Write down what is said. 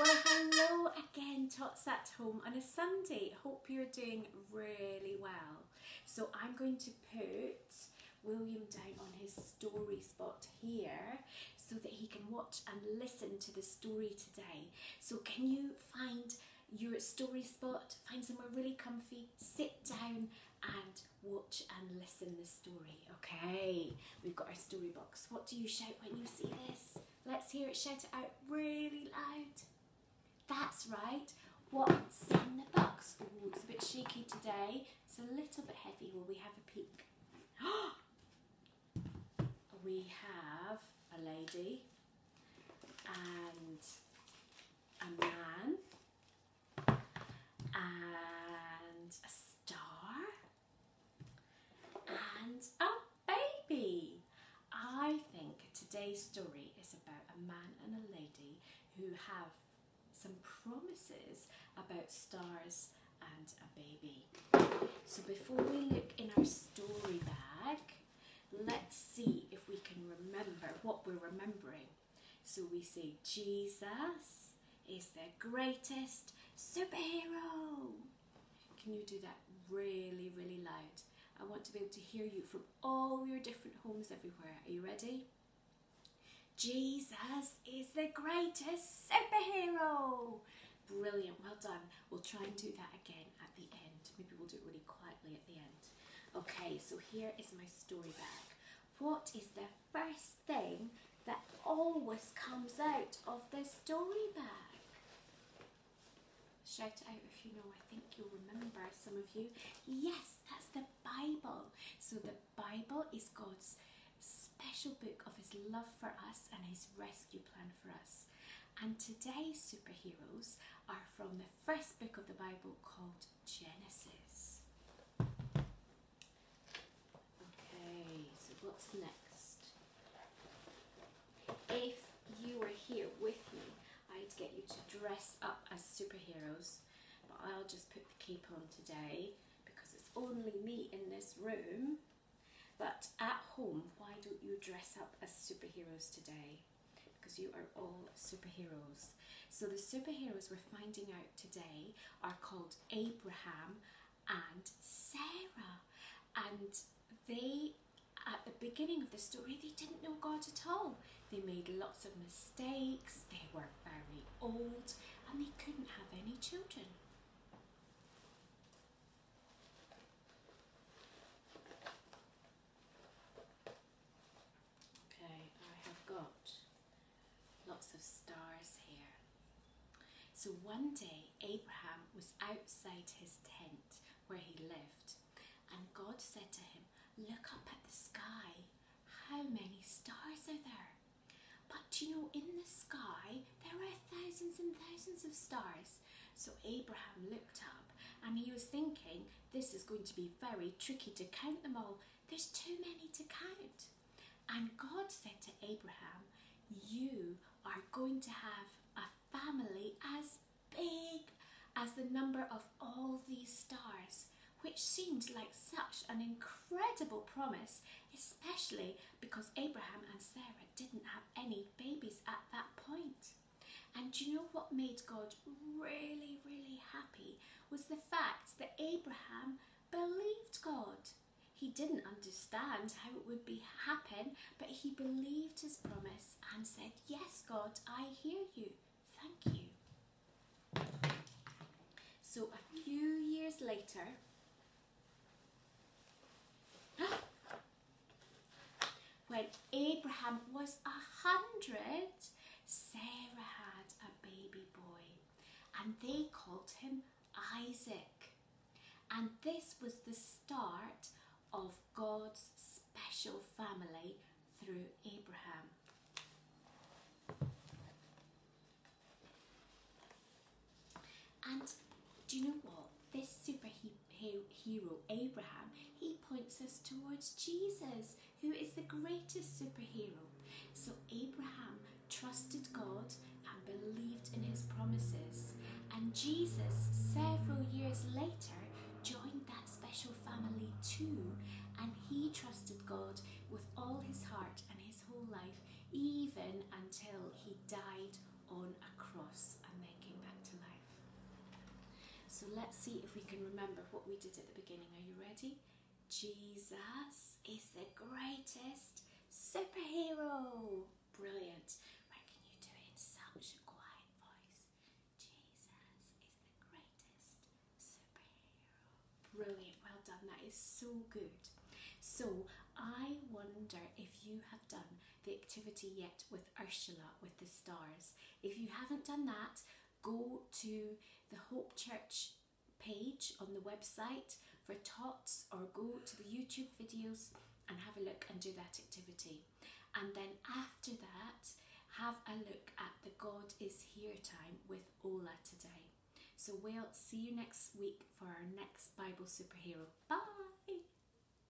Well, hello again, Tots at home on a Sunday. Hope you're doing really well. So I'm going to put William down on his story spot here so that he can watch and listen to the story today. So can you find your story spot, find somewhere really comfy, sit down and watch and listen the story. Okay, we've got our story box. What do you shout when you see this? Let's hear it, shout it out really loud. That's right. What's in the box? Oh, it's a bit shaky today. It's a little bit heavy. Will we have a peek? We have a lady and a man and a star and a baby. I think today's story is about a man and a lady who have some promises about stars and a baby. So before we look in our story bag, let's see if we can remember what we're remembering. So we say Jesus is the greatest superhero. Can you do that really, really loud? I want to be able to hear you from all your different homes everywhere. Are you ready? Jesus is the greatest superhero. Brilliant, well done. We'll try and do that again at the end. Maybe we'll do it really quietly at the end. Okay, so here is my story bag. What is the first thing that always comes out of the story bag? Shout it out if you know. I think you'll remember, some of you. Yes, that's the Bible. So the Bible is God's special book of his love for us and his rescue plan for us. And today's superheroes are from the first book of the Bible called Genesis. Okay, so what's next? If you were here with me, I'd get you to dress up as superheroes, but I'll just put the cape on today because it's only me in this room. But at home, why don't you dress up as superheroes today? Because you are all superheroes. So the superheroes we're finding out today are called Abraham and Sarah. And they, at the beginning of the story, they didn't know God at all. They made lots of mistakes, they were very old, and they couldn't have any children. Lots of stars here. So one day Abraham was outside his tent where he lived, and God said to him, "Look up at the sky. How many stars are there?" But you know, in the sky there are thousands and thousands of stars. So Abraham looked up and he was thinking, this is going to be very tricky to count them all. There's too many to count. And God said to Abraham, "You are going to have a family as big as the number of all these stars," which seemed like such an incredible promise, especially because Abraham and Sarah didn't have any babies at that point. And do you know what made God really, really happy was the fact that Abraham believed God. He didn't understand how it would happen, but he believed his promise and said, "Yes, God, I hear you. Thank you." So a few years later, when Abraham was 100, Sarah had a baby boy, and they called him Isaac. And this was the start of God's special family through Abraham. And do you know what? This superhero Abraham, he points us towards Jesus, who is the greatest superhero. So Abraham trusted God and believed in his promises. And Jesus, several years later, joined that special family too, and he trusted God with all his heart and his whole life, even until he died on a cross and then So let's see if we can remember what we did at the beginning. Are you ready? Jesus is the greatest superhero. Brilliant. Right, can you do it in such a quiet voice? Jesus is the greatest superhero. Brilliant. Well done. That is so good. So I wonder if you have done the activity yet with Ursula with the stars. If you haven't done that, go to the Hope Church page on the website for Tots, or go to the YouTube videos and have a look and do that activity. And then after that, have a look at the God is Here time with Ola today. So we'll see you next week for our next Bible superhero. Bye!